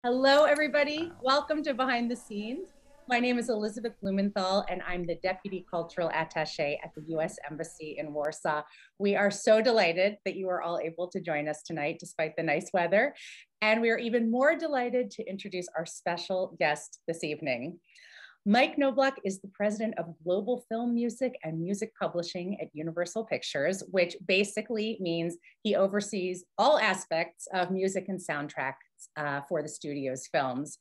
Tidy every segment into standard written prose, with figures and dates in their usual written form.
Hello, everybody. Welcome to Behind the Scenes. My name is Elizabeth Blumenthal, and I'm the Deputy Cultural Attaché at the U.S. Embassy in Warsaw. We are so delighted that you are all able to join us tonight, despite the nice weather. And we are even more delighted to introduce our special guest this evening. Mike Knoblochem is the president of Global Film Music and Music Publishing at Universal Pictures, which basically means he oversees all aspects of music and soundtracks for the studio's films.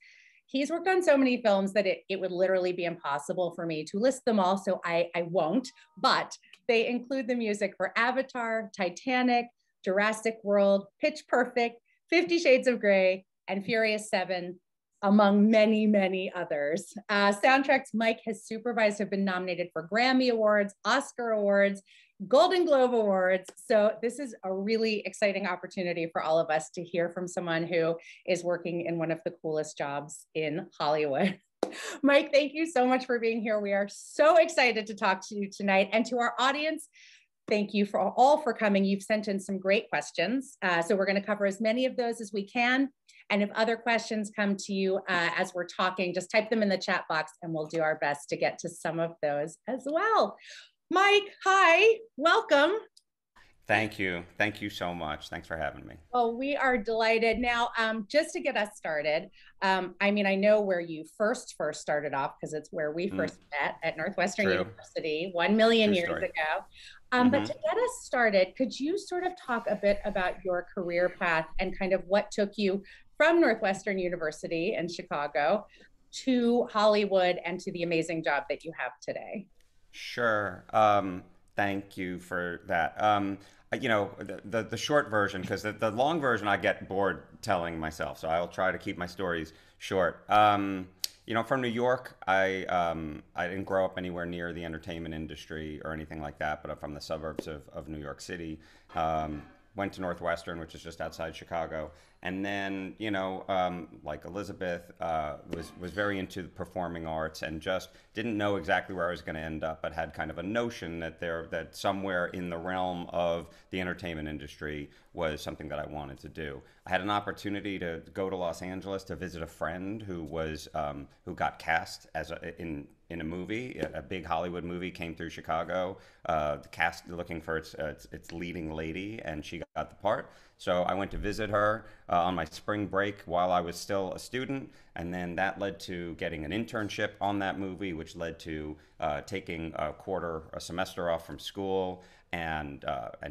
He's worked on so many films that it would literally be impossible for me to list them all, so I won't, but they include the music for Avatar, Titanic, Jurassic World, Pitch Perfect, 50 Shades of Grey, and Furious 7, among many, many others. Soundtracks Mike has supervised have been nominated for Grammy Awards, Oscar Awards, Golden Globe Awards. So this is a really exciting opportunity for all of us to hear from someone who is working in one of the coolest jobs in Hollywood. Mike, thank you so much for being here. We are so excited to talk to you tonight. And to our audience, thank you for coming. You've sent in some great questions. So we're going to cover as many of those as we can. And if other questions come to you as we're talking, just type them in the chat box and we'll do our best to get to some of those as well. Mike, hi, welcome. Thank you. Thank you so much. Thanks for having me. Well, we are delighted. Now, just to get us started, I mean, I know where you first started off because it's where we first met at Northwestern University 1 million years ago. But to get us started, could you sort of talk a bit about your career path and kind of what took you from Northwestern University in Chicago to Hollywood and to the amazing job that you have today? Sure. Thank you for that. You know, the short version, because the long version I get bored telling myself, so I'll try to keep my stories short. You know, from New York, I didn't grow up anywhere near the entertainment industry or anything like that, but I'm from the suburbs of New York City. Went to Northwestern, which is just outside Chicago, and then like Elizabeth, was very into the performing arts and just didn't know exactly where I was going to end up, but had kind of a notion that somewhere in the realm of the entertainment industry was something that I wanted to do. I had an opportunity to go to Los Angeles to visit a friend who got cast in a movie. A big Hollywood movie came through Chicago. The cast looking for its leading lady, and she got the part. So I went to visit her on my spring break while I was still a student, and then that led to getting an internship on that movie, which led to taking a semester off from school and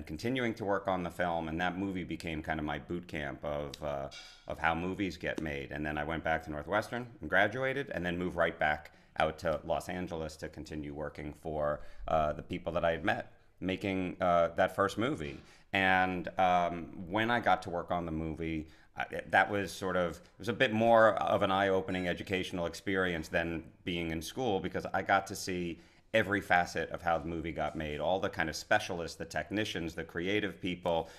continuing to work on the film. And that movie became kind of my boot camp of how movies get made. And then I went back to Northwestern and graduated, and then moved right back out to Los Angeles to continue working for the people that I had met making that first movie. And when I got to work on the movie, that was it was a bit more of an eye-opening educational experience than being in school, because I got to see every facet of how the movie got made, all the kind of specialists, the technicians, the creative people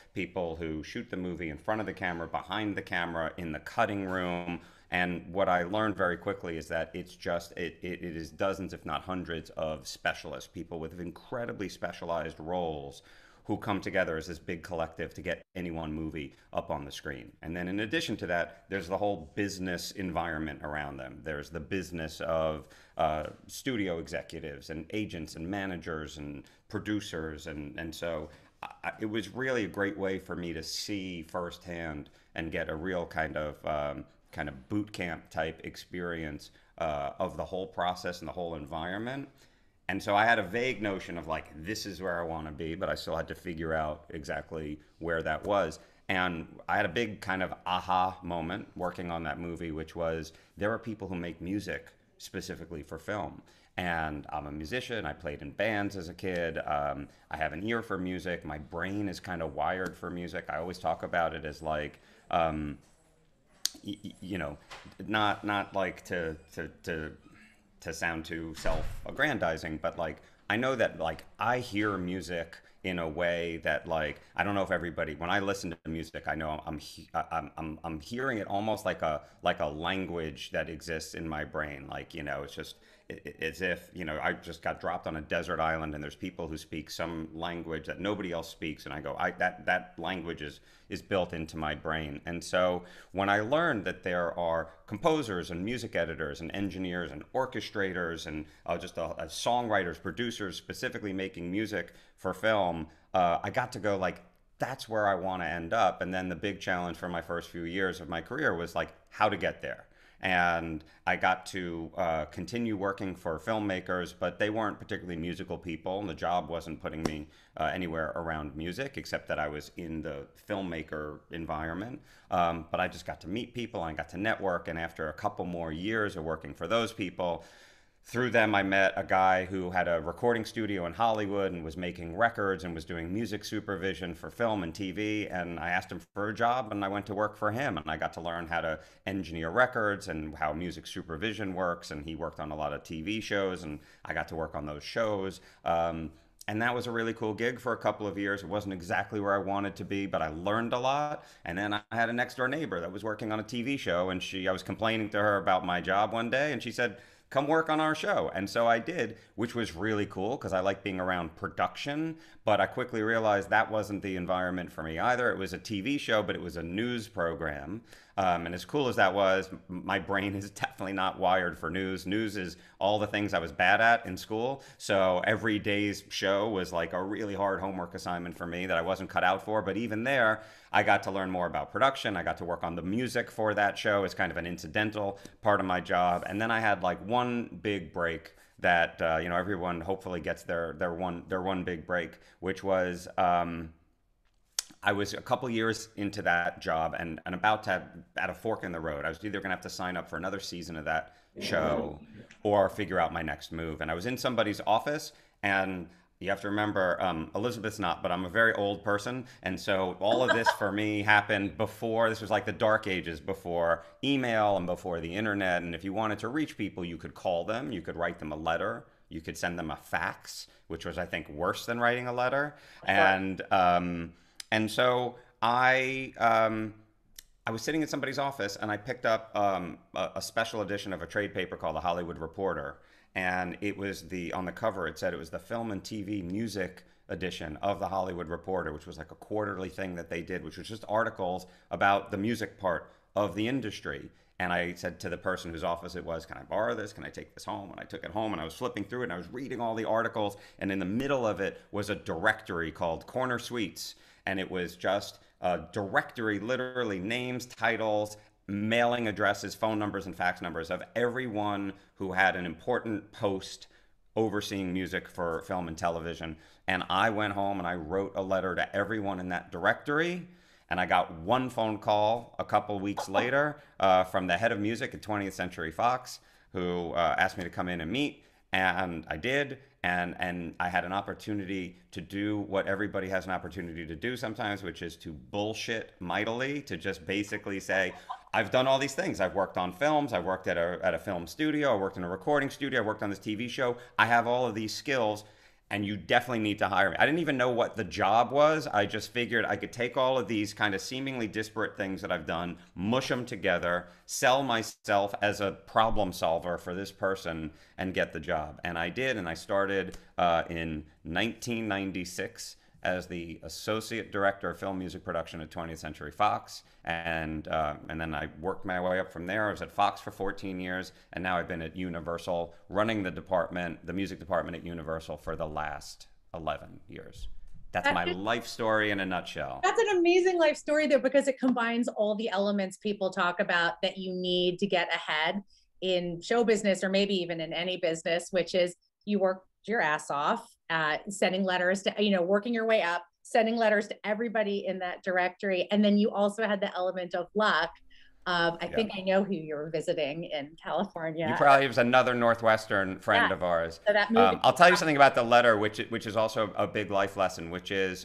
who shoot the movie in front of the camera, behind the camera, in the cutting room. And what I learned very quickly is that it is dozens, if not hundreds, of specialists, people with incredibly specialized roles who come together as this big collective to get any one movie up on the screen. And then in addition to that, there's the whole business environment around them. There's the business of studio executives and agents and managers and producers. And so it was really a great way for me to see firsthand and get a real kind of boot camp type experience of the whole process and the whole environment. And so I had a vague notion of like, this is where I want to be, but I still had to figure out exactly where that was. And I had a big kind of aha moment working on that movie, which was there are people who make music specifically for film. And I'm a musician. I played in bands as a kid. I have an ear for music. My brain is kind of wired for music. I always talk about it as like, you know, not like to sound too self-aggrandizing, but like I know that like I hear music in a way that like I don't know if everybody, when I listen to music, I know I'm hearing it almost like a language that exists in my brain. Like, you know, as if, you know, I just got dropped on a desert island and there's people who speak some language that nobody else speaks, and I go, that language is built into my brain. And so when I learned that there are composers and music editors and engineers and orchestrators and songwriters, producers specifically making music for film, I got to go like, that's where I want to end up. And then the big challenge for my first few years of my career was like how to get there. And I got to continue working for filmmakers, but they weren't particularly musical people, and the job wasn't putting me anywhere around music, except that I was in the filmmaker environment. But I just got to meet people, I got to network, and after a couple more years of working for those people, through them, I met a guy who had a recording studio in Hollywood and was making records and was doing music supervision for film and TV. And I asked him for a job, and I went to work for him. And I got to learn how to engineer records and how music supervision works. And he worked on a lot of TV shows, and I got to work on those shows. And that was a really cool gig for a couple of years. It wasn't exactly where I wanted to be, but I learned a lot. And then I had a next door neighbor that was working on a TV show, and I was complaining to her about my job one day, and she said, come work on our show. And so I did, which was really cool because I like being around production, but I quickly realized that wasn't the environment for me either. It was a TV show, but it was a news program. And as cool as that was, my brain is definitely not wired for news. News is all the things I was bad at in school. So every day's show was like a really hard homework assignment for me that I wasn't cut out for. But even there, I got to learn more about production. I got to work on the music for that show as kind of an incidental part of my job. And then I had like one big break that, you know, everyone hopefully gets their one big break, which was, I was a couple years into that job and about to have at a fork in the road. I was either going to have to sign up for another season of that show or figure out my next move. And I was in somebody's office, and you have to remember, Elizabeth's not, but I'm a very old person. And so all of this for me happened before, this was like the dark ages, before email and before the internet. And if you wanted to reach people, you could call them, you could write them a letter, you could send them a fax, which was, I think, worse than writing a letter. And so I was sitting in somebody's office, and I picked up a special edition of a trade paper called The Hollywood Reporter. And it was on the cover, it said it was the film and TV music edition of The Hollywood Reporter, which was like a quarterly thing that they did, which was just articles about the music part of the industry. And I said to the person whose office it was, can I borrow this? Can I take this home? And I took it home, and I was flipping through it, and I was reading all the articles. And in the middle of it was a directory called Corner Suites. And it was just a directory, literally names, titles, mailing addresses, phone numbers, and fax numbers of everyone who had an important post overseeing music for film and television. And I went home and I wrote a letter to everyone in that directory. And I got one phone call a couple weeks later from the head of music at 20th Century Fox, who asked me to come in and meet. And I did. And I had an opportunity to do what everybody has an opportunity to do sometimes, which is to bullshit mightily, to just basically say, I've done all these things. I've worked on films. I worked at a film studio. I worked in a recording studio. I worked on this TV show. I have all of these skills, and you definitely need to hire me. I didn't even know what the job was. I just figured I could take all of these kind of seemingly disparate things that I've done, mush them together, sell myself as a problem solver for this person, and get the job. And I did, and I started in 1996 as the associate director of film music production at 20th Century Fox. And then I worked my way up from there. I was at Fox for 14 years, and now I've been at Universal, running the department, the music department at Universal, for the last 11 years. That's my life story in a nutshell. That's an amazing life story, though, because it combines all the elements people talk about that you need to get ahead in show business, or maybe even in any business, which is you work your ass off, sending letters to, working your way up, sending letters to everybody in that directory. And then you also had the element of luck. I think I know who you were visiting in California. You probably was another Northwestern friend of ours. So that movie I'll tell you something about the letter, which is also a big life lesson, which is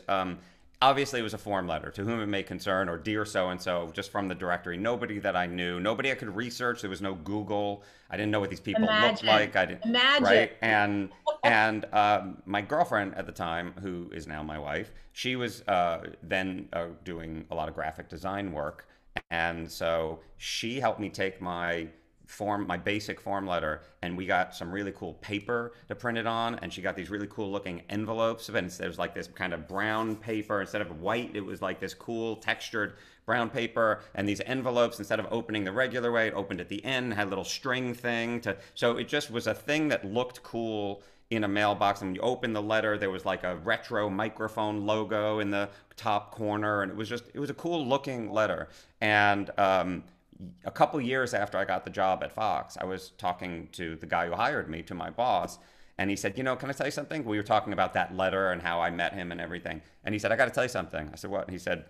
obviously it was a form letter, to whom it may concern, or dear so-and-so, just from the directory. Nobody that I knew, nobody I could research. There was no Google. I didn't know what these people looked like. I didn't. Imagine. Right? And my girlfriend at the time, who is now my wife, she was then doing a lot of graphic design work. And so she helped me take my my basic form letter, and we got some really cool paper to print it on, and she got these really cool looking envelopes, and it was like this kind of brown paper instead of white. It was like this cool textured brown paper, and these envelopes, instead of opening the regular way, it opened at the end, had a little string thing to, so it just was a thing that looked cool in a mailbox. And when you open the letter, there was like a retro microphone logo in the top corner, and it was a cool looking letter. And a couple years after I got the job at Fox, I was talking to the guy who hired me, to my boss, and he said, can I tell you something? We were talking about that letter and how I met him and everything. And he said, I got to tell you something. I said, what? And he said,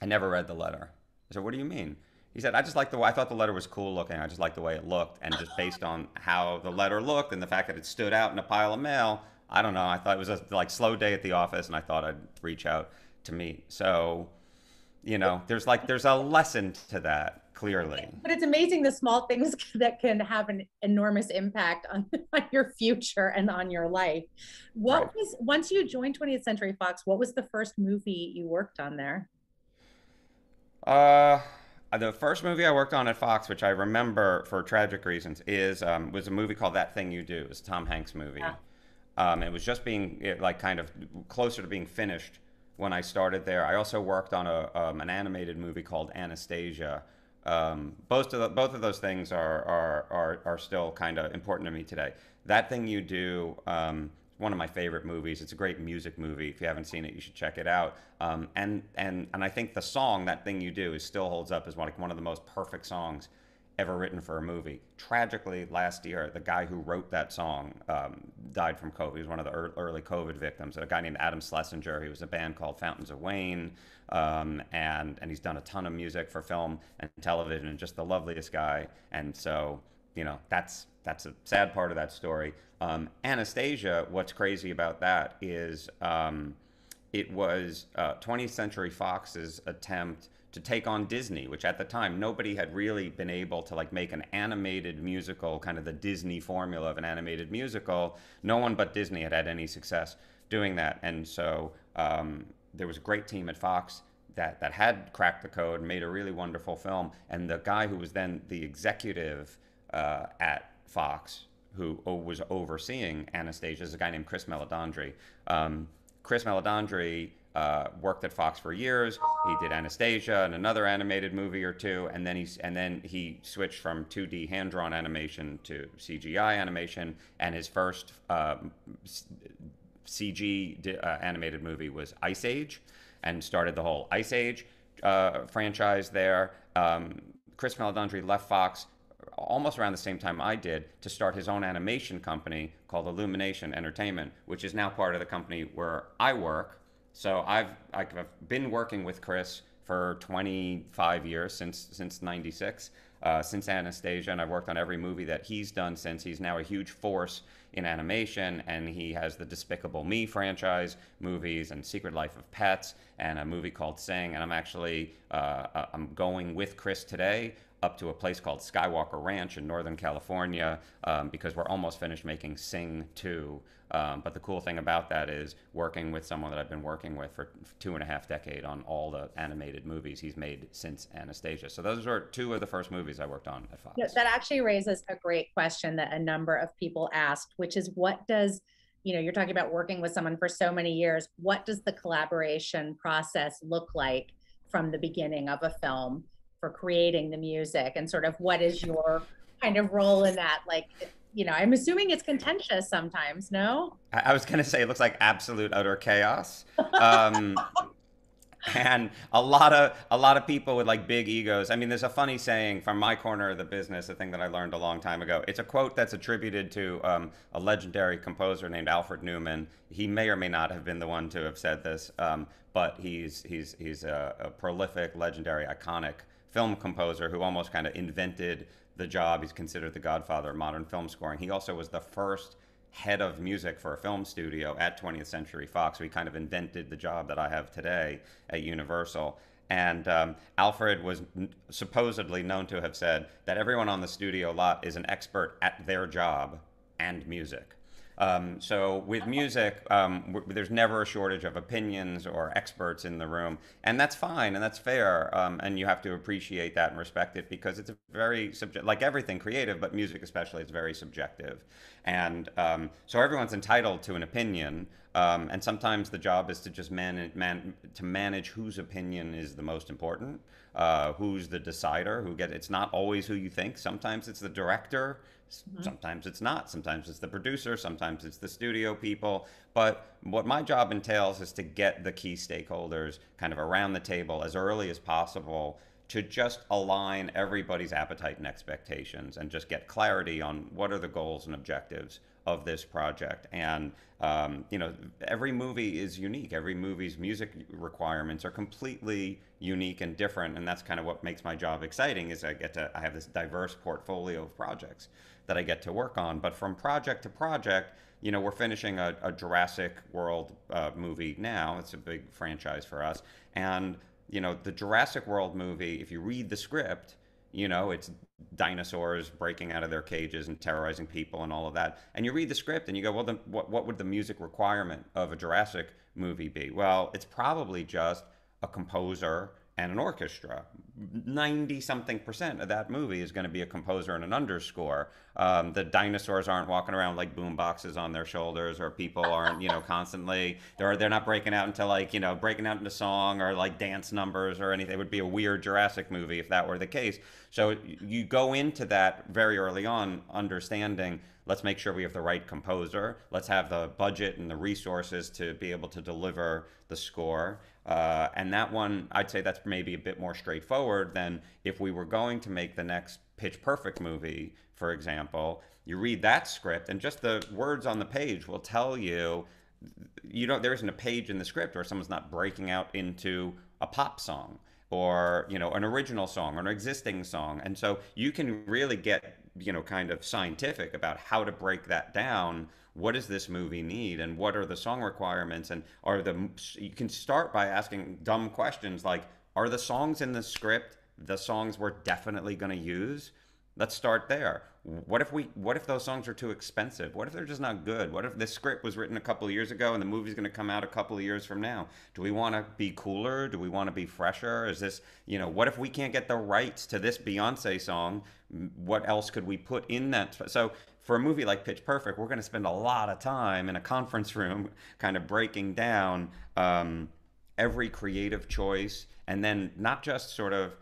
I never read the letter. I said, what do you mean? He said, I thought the letter was cool looking. I just liked the way it looked. And just based on how the letter looked and the fact that it stood out in a pile of mail, I don't know. I thought it was a slow day at the office, and I thought I'd reach out to meet. So, there's a lesson to that, clearly. But it's amazing the small things that can have an enormous impact on your future and on your life. Once you joined 20th Century Fox, what was the first movie you worked on there? The first movie I worked on at Fox, which I remember for tragic reasons, was a movie called That Thing You Do. It was a Tom Hanks movie. Yeah. It was just being kind of closer to being finished when I started there. I also worked on an animated movie called Anastasia. Both of those things are still kind of important to me today. That Thing You Do, one of my favorite movies. It's a great music movie. If you haven't seen it, you should check it out. And I think the song "That Thing You Do" still holds up as one of the most perfect songs ever written for a movie. Tragically, last year, the guy who wrote that song died from COVID. He was one of the early COVID victims. A guy named Adam Schlesinger. He was a band called Fountains of Wayne, and he's done a ton of music for film and television, and just the loveliest guy. And so, that's a sad part of that story. Anastasia, what's crazy about that is it was 20th Century Fox's attempt to take on Disney, which at the time nobody had really been able to make an animated musical, kind of the Disney formula of an animated musical. No one but Disney had any success doing that. And so there was a great team at Fox that had cracked the code and made a really wonderful film. And the guy who was then the executive at Fox, who was overseeing Anastasia, is a guy named Chris Meledandri. Chris Meledandri worked at Fox for years. He did Anastasia and another animated movie or two, and then he switched from 2D hand-drawn animation to CGI animation. And his first CG animated movie was Ice Age, and started the whole Ice Age franchise there. Chris Meledandri left Fox almost around the same time I did to start his own animation company called Illumination Entertainment, which is now part of the company where I work. So I've been working with Chris for 25 years, since '96, since Anastasia, and I've worked on every movie that he's done since. He's now a huge force in animation, and he has the Despicable Me franchise movies and Secret Life of Pets and a movie called Sing. And I'm going with Chris today up to a place called Skywalker Ranch in Northern California because we're almost finished making Sing 2. But the cool thing about that is working with someone that I've been working with for 2.5 decades on all the animated movies he's made since Anastasia. So those are two of the first movies I worked on at Fox. Yeah, that actually raises a great question that a number of people asked, which is what does, you're talking about working with someone for so many years, what does the collaboration process look like from the beginning of a film for creating the music, and sort of what is your kind of role in that? I'm assuming it's contentious sometimes, no? I was going to say it looks like absolute utter chaos. And a lot of people with big egos. I mean, there's a funny saying from my corner of the business, a thing that I learned a long time ago. It's a quote that's attributed to a legendary composer named Alfred Newman. He may or may not have been the one to have said this, but he's a prolific, legendary, iconic film composer who almost kind of invented the job. He's considered the godfather of modern film scoring. He also was the first head of music for a film studio at 20th Century Fox. So he kind of invented the job that I have today at Universal. And Alfred was supposedly known to have said that everyone on the studio lot is an expert at their job and music. So with music, there's never a shortage of opinions or experts in the room, and that's fine and that's fair. And you have to appreciate that and respect it because it's a very subject, like everything creative, but music especially, it's very subjective. And so everyone's entitled to an opinion. And sometimes the job is to just manage whose opinion is the most important, who's the decider, it's not always who you think. Sometimes it's the director, sometimes it's not. Sometimes it's the producer, sometimes it's the studio people. But what my job entails is to get the key stakeholders kind of around the table as early as possible to just align everybody's appetite and expectations and just get clarity on what are the goals and objectives of this project. And every movie is unique. Every movie's music requirements are completely unique and different, and that's kind of what makes my job exciting. Is I have this diverse portfolio of projects that I get to work on. But from project to project, we're finishing a Jurassic World movie now. It's a big franchise for us, and the Jurassic World movie, if you read the script, it's dinosaurs breaking out of their cages and terrorizing people and all of that. And you read the script and you go, well, then what would the music requirement of a Jurassic movie be? Well, it's probably just a composer and an orchestra. 90 something percent of that movie is going to be a composer and an underscore. The dinosaurs aren't walking around like boom boxes on their shoulders, or people aren't, constantly, they're not breaking out into breaking out into song or like dance numbers or anything. It would be a weird Jurassic movie if that were the case. So you go into that very early on understanding, let's make sure we have the right composer. Let's have the budget and the resources to be able to deliver the score. And that one, I'd say that's maybe a bit more straightforward than if we were going to make the next Pitch Perfect movie, for example. You read that script and just the words on the page will tell you, there isn't a page in the script where someone's not breaking out into a pop song or, an original song or an existing song. And so you can really get, kind of scientific about how to break that down. What does this movie need, and what are the song requirements? And you can start by asking dumb questions like, are the songs in the script the songs we're definitely going to use? Let's start there. What if those songs are too expensive? What if they're just not good? What if this script was written a couple of years ago and the movie's going to come out a couple of years from now? Do we want to be cooler? Do we want to be fresher? Is this, what if we can't get the rights to this Beyonce song? What else could we put in that? So for a movie like Pitch Perfect, we're going to spend a lot of time in a conference room kind of breaking down every creative choice, and then not just sort of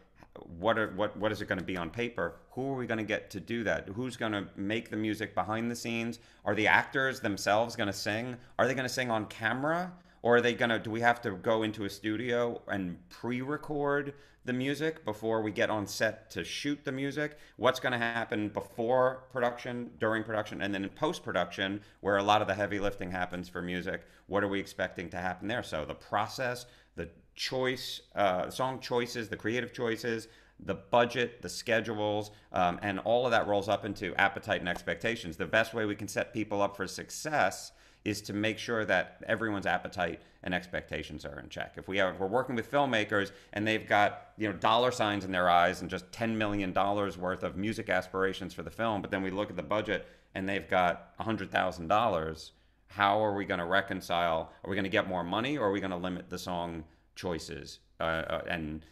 what is it going to be on paper? Who are we going to get to do that? Who's going to make the music behind the scenes? Are the actors themselves going to sing? Are they going to sing on camera? Or are they going to, do we have to go into a studio and pre-record the music before we get on set to shoot the music? What's going to happen before production, during production, and then in post-production, where a lot of the heavy lifting happens for music? What are we expecting to happen there? So the process, the choice, song choices, the creative choices, the budget, the schedules, and all of that rolls up into appetite and expectations. The best way we can set people up for success is to make sure that everyone's appetite and expectations are in check. If we're working with filmmakers and they've got dollar signs in their eyes and just $10 million worth of music aspirations for the film, but then we look at the budget and they've got $100,000, how are we going to reconcile? Are we going to get more money, or are we going to limit the song choices? And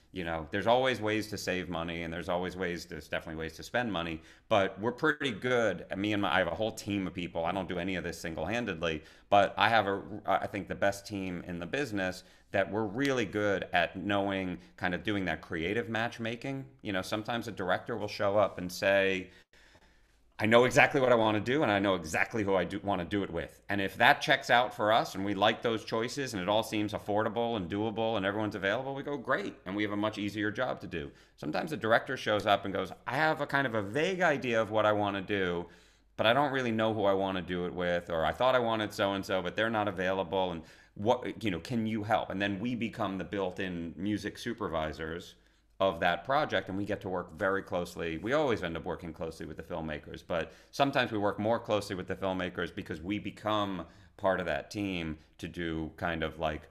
there's always ways to save money, and there's definitely ways to spend money, but we're pretty good. I have a whole team of people. I don't do any of this single-handedly, but I think the best team in the business, that we're really good at knowing, kind of doing that creative matchmaking. Sometimes a director will show up and say, I know exactly what I want to do, and I know exactly who I want to do it with. And if that checks out for us and we like those choices and it all seems affordable and doable and everyone's available, we go, great. And we have a much easier job to do. Sometimes a director shows up and goes, I have a kind of a vague idea of what I want to do, but I don't really know who I want to do it with, or I thought I wanted so-and-so, but they're not available. And can you help? And then we become the built-in music supervisors of that project, and we get to work very closely. We always end up working closely with the filmmakers, but sometimes we work more closely with the filmmakers because we become part of that team to do kind of like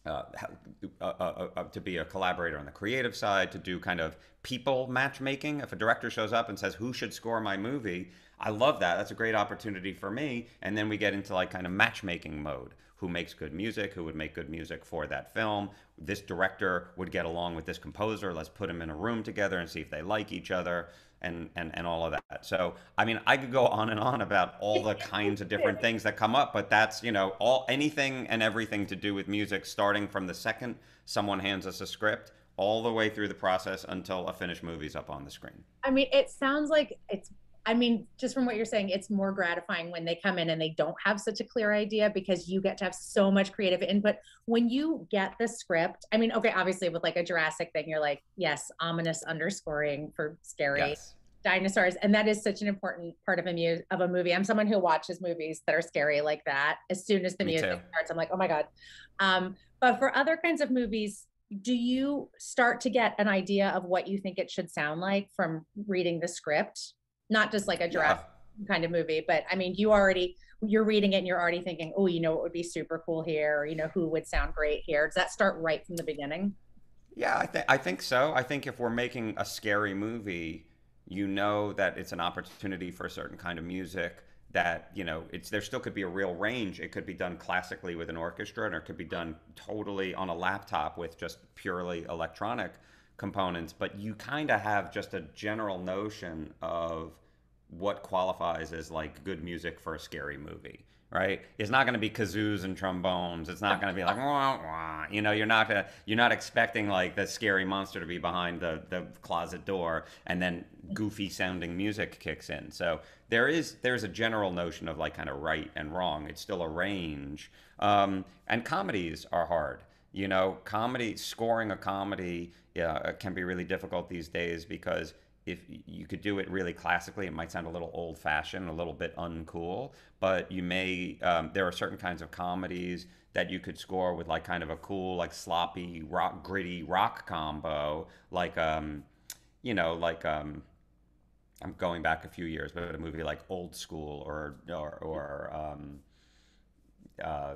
to be a collaborator on the creative side, to do kind of people matchmaking. If a director shows up and says, who should score my movie? I love that. That's a great opportunity for me. And then we get into like kind of matchmaking mode. Who makes good music? Who would make good music for that film? This director would get along with this composer. Let's put them in a room together and see if they like each other, and all of that. So, I mean, I could go on and on about all the kinds of different things that come up, but that's, all anything and everything to do with music, starting from the second someone hands us a script all the way through the process until a finished movie's up on the screen. I mean, it sounds like I mean, just from what you're saying, it's more gratifying when they come in and they don't have such a clear idea because you get to have so much creative input. When you get the script, I mean, okay, obviously with like a Jurassic thing, you're like, yes, ominous underscoring for scary Yes. dinosaurs. And that is such an important part of a movie. I'm someone who watches movies that are scary like that. As soon as the Me music too. starts, I'm like, oh my God. But for other kinds of movies, do you start to get an idea of what you think it should sound like from reading the script? Not just like a Yeah. Jurassic kind of movie, but I mean, you're reading it and you're already thinking, oh, what would be super cool here, or who would sound great here. Does that start right from the beginning? Yeah, I think so. I think if we're making a scary movie, you know that it's an opportunity for a certain kind of music that, it's there still could be a real range. It could be done classically with an orchestra, and it could be done totally on a laptop with just purely electronic components, but you kind of have just a general notion of what qualifies as like good music for a scary movie, right? It's not going to be kazoos and trombones. It's not going to be like wah, wah. You're not expecting like the scary monster to be behind the closet door and then goofy sounding music kicks in. So there's a general notion of like kind of right and wrong. It's still a range. And comedies are hard. Comedy, scoring a comedy can be really difficult these days because if you could do it really classically, it might sound a little old fashioned, a little bit uncool, but there are certain kinds of comedies that you could score with like kind of a cool, like sloppy rock, gritty rock combo, like, I'm going back a few years, but a movie like Old School or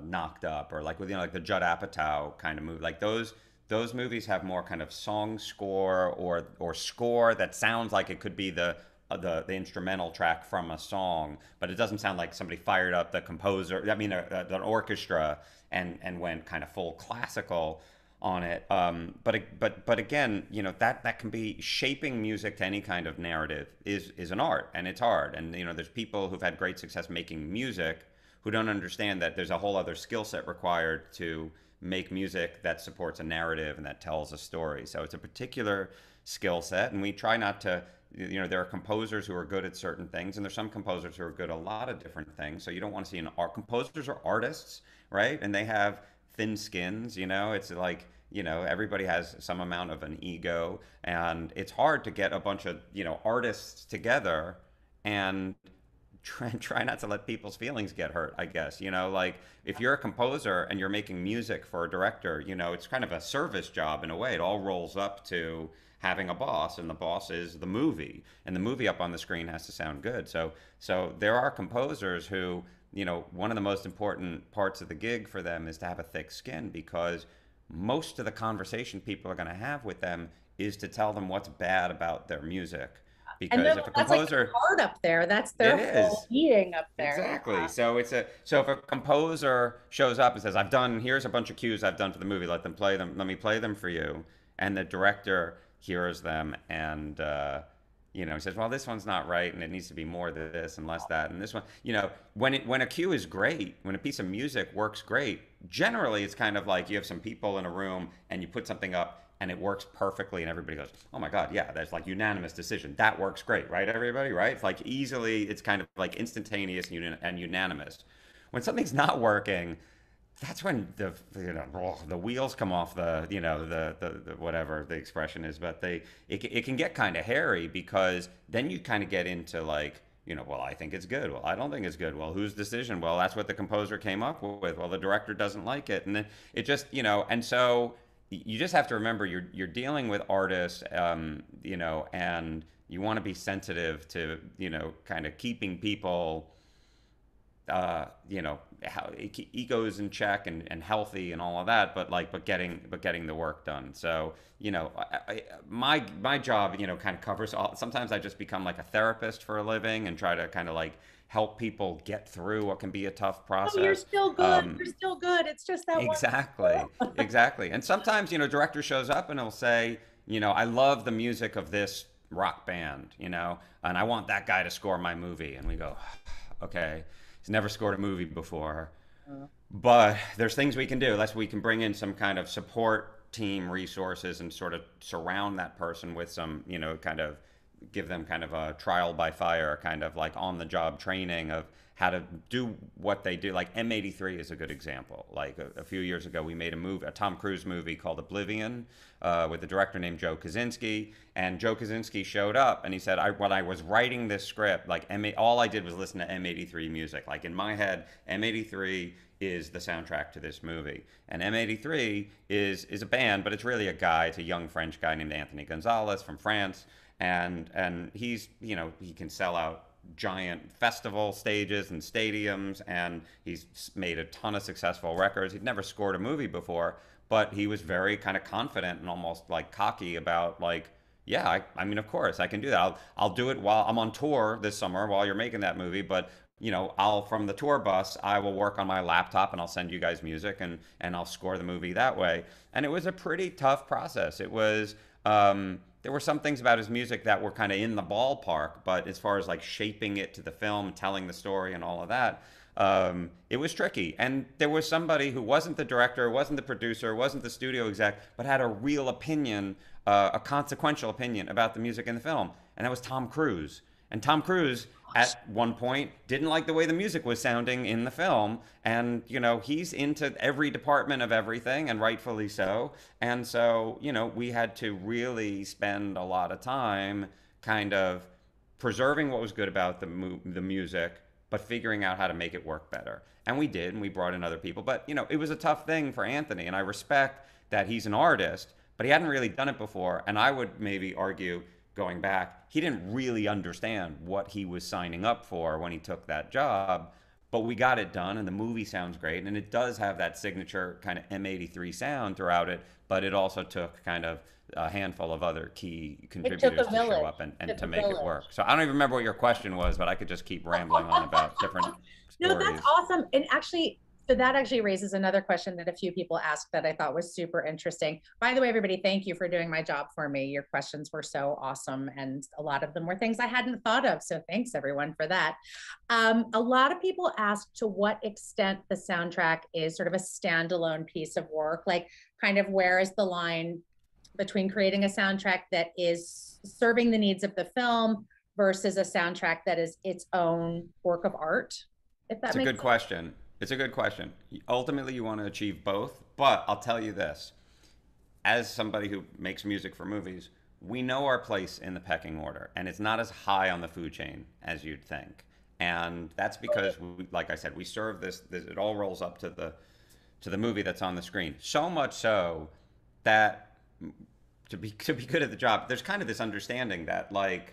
Knocked Up, or like with like the Judd Apatow kind of movie, like those movies have more kind of song score or score that sounds like it could be the instrumental track from a song, but it doesn't sound like somebody fired up the composer. I mean, an orchestra and went kind of full classical on it. But again, that can be shaping music to any kind of narrative is an art, and it's hard. And there's people who've had great success making music who don't understand that there's a whole other skill set required to make music that supports a narrative and that tells a story. So it's a particular skill set, and we try not to. There are composers who are good at certain things, and there's some composers who are good at a lot of different things. So you don't want to see an art. Composers are artists, right? And they have thin skins. It's like everybody has some amount of an ego, and it's hard to get a bunch of artists together and try not to let people's feelings get hurt, I guess. Like if you're a composer and you're making music for a director, it's kind of a service job in a way. It all rolls up to having a boss, and the boss is the movie, and the movie up on the screen has to sound good. So there are composers who, one of the most important parts of the gig for them is to have a thick skin, because most of the conversation people are going to have with them is to tell them what's bad about their music. Because if a that's like composer, art up there. That's their it whole is. being up there. Exactly. Yeah. So if a composer shows up and says, here's a bunch of cues I've done for the movie, let me play them for you," and the director hears them and he says, "Well, this one's not right, and it needs to be more this and less that, and this one," when a cue is great, when a piece of music works great, generally it's kind of like you have some people in a room and you put something up and it works perfectly, and everybody goes, "Oh my God, yeah, that's like unanimous decision. That works great, right, everybody, right?" It's like it's kind of like instantaneous and unanimous. When something's not working, that's when the wheels come off the whatever the expression is, but it can get kind of hairy, because then you kind of get into like, well, I think it's good. Well, I don't think it's good. Well, whose decision? Well, that's what the composer came up with. Well, the director doesn't like it, and then it just and so you just have to remember you're dealing with artists, and you want to be sensitive to kind of keeping people you know, how egos in check and healthy and all of that, but getting the work done. So you know, my job, you know, kind of covers all. Sometimes I just become like a therapist for a living and try to kind of like help people get through what can be a tough Oh, you're process. still good. You're still good. It's just that one. Exactly, exactly. And sometimes, you know, director shows up and he'll say, you know, I love the music of this rock band, you know, and I want that guy to score my movie. And we go, okay, he's never scored a movie before, but there's things we can do. We can bring in some kind of support team resources and sort of surround that person with some, you know, kind of give them kind of a trial by fire, kind of like on the job training of how to do what they do. Like M83 is a good example. Like a few years ago, we made a Tom Cruise movie called Oblivion with a director named Joe Kosinski. And Joe Kosinski showed up and he said, when I was writing this script, like all I did was listen to M83 music. Like in my head, M83 is the soundtrack to this movie. And M83 is a band, but it's really a guy. It's a young French guy named Anthony Gonzalez from France. And he's, you know, he can sell out giant festival stages and stadiums, and he's made a ton of successful records. He'd never scored a movie before, but he was very kind of confident and almost like cocky about like, yeah, I mean, of course I can do that. I'll do it while I'm on tour this summer while you're making that movie, but you know, from the tour bus, I will work on my laptop and I'll send you guys music and I'll score the movie that way. And it was a pretty tough process. It was, there were some things about his music that were kind of in the ballpark, but as far as like shaping it to the film, telling the story and all of that, it was tricky. And there was somebody who wasn't the director, wasn't the producer, wasn't the studio exec, but had a real opinion, a consequential opinion about the music in the film. And that was Tom Cruise. And Tom Cruise, at one point, didn't like the way the music was sounding in the film. And, you know, he's into every department of everything, and rightfully so. And so, you know, we had to really spend a lot of time kind of preserving what was good about the music, but figuring out how to make it work better. And we did, and we brought in other people. But, you know, it was a tough thing for Anthony. And I respect that he's an artist, but he hadn't really done it before. And I would maybe argue, going back, he didn't really understand what he was signing up for when he took that job, but we got it done and the movie sounds great, and it does have that signature kind of M83 sound throughout it, but it also took kind of a handful of other key contributors to show up and to make it work. So I don't even remember what your question was, but I could just keep rambling on about different stories. No, that's awesome. And actually, so that actually raises another question that a few people asked that I thought was super interesting. By the way, everybody, thank you for doing my job for me. Your questions were so awesome, and a lot of them were things I hadn't thought of. So thanks everyone for that. A lot of people asked to what extent the soundtrack is sort of a standalone piece of work, like kind of where is the line between creating a soundtrack that is serving the needs of the film versus a soundtrack that is its own work of art, if that makes sense. It's a good question. It's a good question. Ultimately, you want to achieve both, but I'll tell you this. As somebody who makes music for movies, we know our place in the pecking order, and it's not as high on the food chain as you'd think. And that's because, like I said, we serve this, it all rolls up to the movie that's on the screen. So much so that to be good at the job, there's kind of this understanding that, like,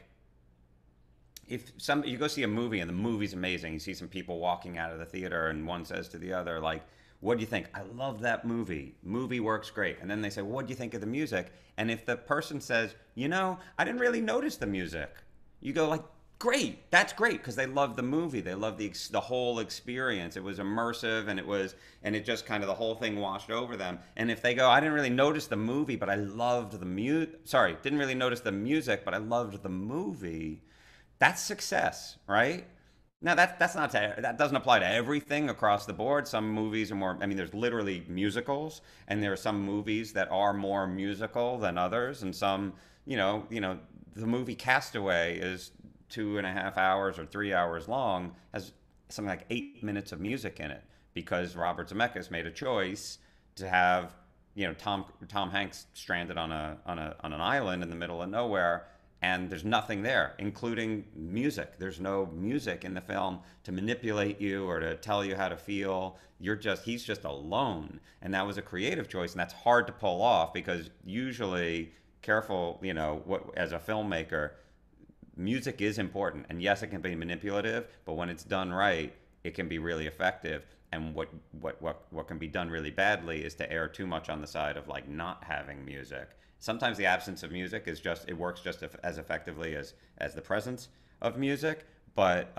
if you go see a movie and the movie's amazing, you see some people walking out of the theater and one says to the other, like, what do you think? I love that movie. Movie works great. And then they say, well, what do you think of the music? And if the person says, you know, I didn't really notice the music, you go like, great, that's great, because they love the movie. They love the whole experience. It was immersive, and it just kind of, the whole thing washed over them. And if they go, I didn't really notice the movie, but I loved the didn't really notice the music, but I loved the movie, that's success, right? Now that doesn't apply to everything across the board. Some movies are more, I mean, there's literally musicals, and there are some movies that are more musical than others, and some, you know, the movie Castaway is 2.5 hours or 3 hours long, has something like 8 minutes of music in it, because Robert Zemeckis made a choice to have, you know, Tom Hanks stranded on an island in the middle of nowhere, and there's nothing there, including music. There's no music in the film to manipulate you or to tell you how to feel. He's just alone. And that was a creative choice, and that's hard to pull off, because usually, careful, you know, as a filmmaker, music is important. And yes, it can be manipulative, but when it's done right, it can be really effective. And what can be done really badly is to err too much on the side of like not having music. Sometimes the absence of music is just, it works just as effectively as the presence of music. But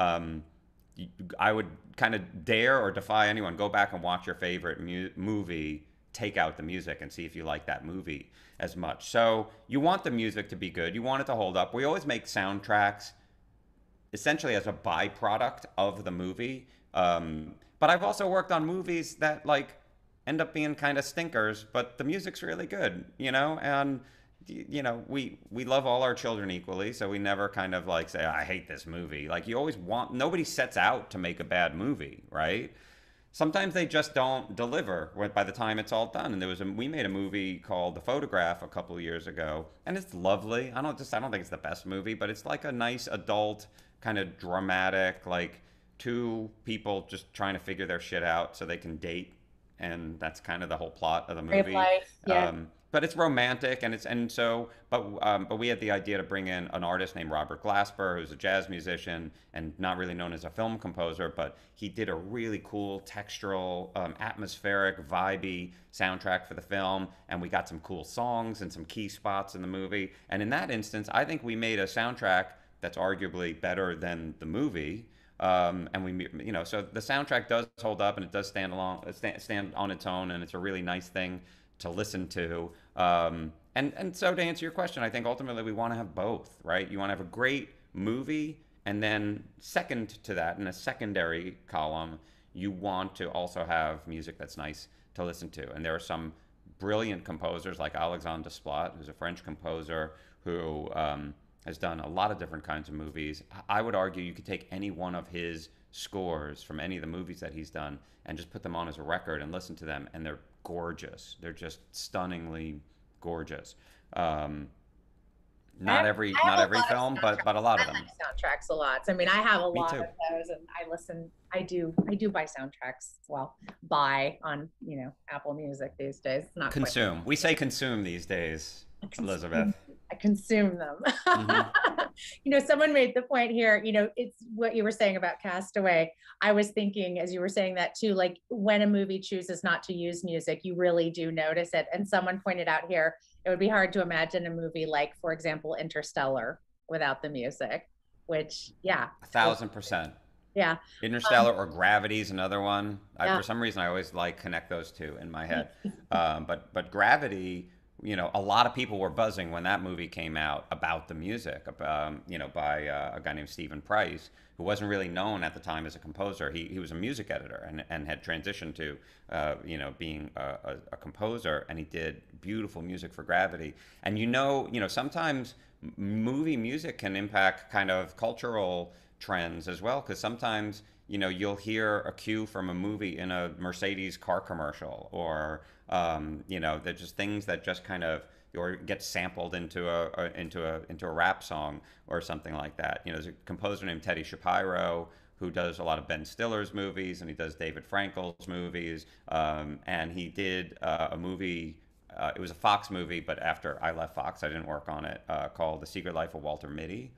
I would kind of dare or defy anyone, go back and watch your favorite movie, take out the music and see if you like that movie as much. So you want the music to be good. You want it to hold up. We always make soundtracks essentially as a byproduct of the movie. But I've also worked on movies that like end up being kind of stinkers, but the music's really good, you know? And you know, we love all our children equally, so we never kind of like say, I hate this movie. Like you always want, nobody sets out to make a bad movie, right? Sometimes they just don't deliver by the time it's all done. And we made a movie called The Photograph a couple of years ago, and it's lovely. I don't think it's the best movie, but it's like a nice adult kind of dramatic, like two people just trying to figure their shit out so they can date, and that's kind of the whole plot of the movie. Life, yeah. But it's romantic, but we had the idea to bring in an artist named Robert Glasper, who's a jazz musician and not really known as a film composer, but he did a really cool textural, atmospheric, vibey soundtrack for the film, and we got some cool songs and some key spots in the movie. And in that instance, I think we made a soundtrack that's arguably better than the movie. And we, you know, so the soundtrack does hold up, and it does stand on its own, and it's a really nice thing to listen to. And so to answer your question, I think ultimately we want to have both, right? You want to have a great movie, and then second to that, in a secondary column, you want to also have music that's nice to listen to. And there are some brilliant composers like Alexandre Desplat, who's a French composer who has done a lot of different kinds of movies. I would argue you could take any one of his scores from any of the movies that he's done and just put them on as a record and listen to them, and they're gorgeous. They're just stunningly gorgeous. Not every film, but a lot of them. I like soundtracks a lot. So, I mean, I have a lot of those, and I listen. I do buy soundtracks. Well, buy on, you know, Apple Music these days. Not consume. We say consume these days, Elizabeth. I consume them. You know, someone made the point here, you know, it's what you were saying about Castaway. I was thinking as you were saying that too, like when a movie chooses not to use music, you really do notice it. And someone pointed out here, it would be hard to imagine a movie like, for example, Interstellar without the music, which, yeah. 1,000%. Yeah. Interstellar or Gravity is another one. For some reason, I always like connect those two in my head. But Gravity, you know, a lot of people were buzzing when that movie came out about the music, you know, by a guy named Stephen Price, who wasn't really known at the time as a composer. He was a music editor and had transitioned to, you know, being a composer, and he did beautiful music for Gravity. And you know, sometimes movie music can impact kind of cultural trends as well, because sometimes, you know, you'll hear a cue from a movie in a Mercedes car commercial, or you know, they're just things that just kind of, or get sampled into a rap song or something like that. You know, there's a composer named Teddy Shapiro who does a lot of Ben Stiller's movies, and he does David Frankel's movies, and he did a movie. It was a Fox movie, but after I left Fox, I didn't work on it. Called The Secret Life of Walter Mitty.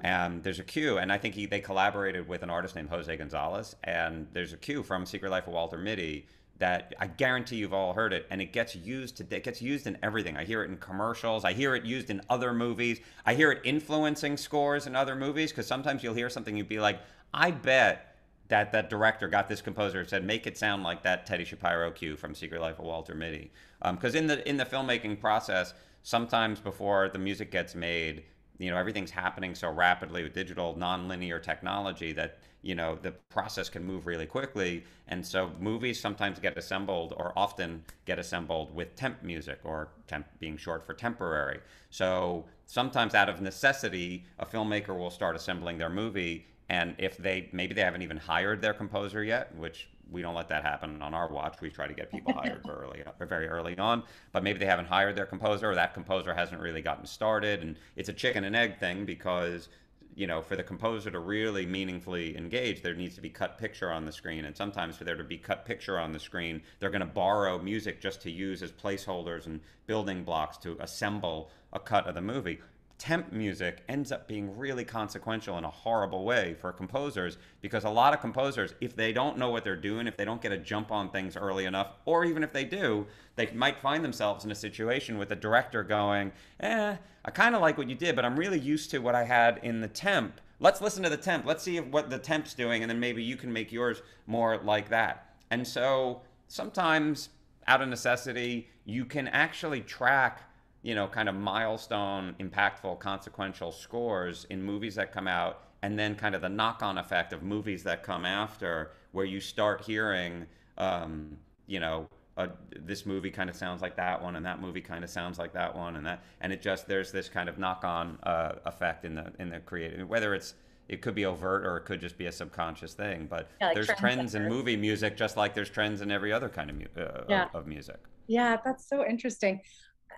And there's a cue, and I think they collaborated with an artist named Jose Gonzalez, and there's a cue from Secret Life of Walter Mitty that I guarantee you've all heard it, and it gets used in everything. I hear it in commercials. I hear it used in other movies. I hear it influencing scores in other movies, because sometimes you'll hear something, you'd be like, I bet that director got this composer and said, make it sound like that Teddy Shapiro cue from Secret Life of Walter Mitty. Because in the filmmaking process, sometimes before the music gets made, you know, everything's happening so rapidly with digital non-linear technology that, you know, the process can move really quickly. And so movies sometimes get assembled, or often get assembled, with temp music, or temp being short for temporary. So sometimes out of necessity, a filmmaker will start assembling their movie, and if maybe they haven't even hired their composer yet, which we don't let that happen on our watch. We try to get people hired very early on, but maybe they haven't hired their composer, or that composer hasn't really gotten started. And it's a chicken and egg thing, because, you know, for the composer to really meaningfully engage, there needs to be cut picture on the screen. And sometimes for there to be cut picture on the screen, they're going to borrow music just to use as placeholders and building blocks to assemble a cut of the movie. temp music ends up being really consequential in a horrible way for composers, because a lot of composers, if they don't know what they're doing, if they don't get a jump on things early enough, or even if they do, they might find themselves in a situation with the director going, I kind of like what you did, but I'm really used to what I had in the temp. Let's listen to the temp. Let's see what the temp's doing, and then maybe you can make yours more like that. And so sometimes, out of necessity, you can actually track, kind of milestone, impactful, consequential scores in movies that come out, and then kind of the knock-on effect of movies that come after, where you start hearing, this movie kind of sounds like that one, and that movie kind of sounds like that one, and it just, there's this kind of knock-on effect in the creative, whether it could be overt or it could just be a subconscious thing, but like there's trends in movie music just like there's trends in every other kind of music. Yeah, that's so interesting.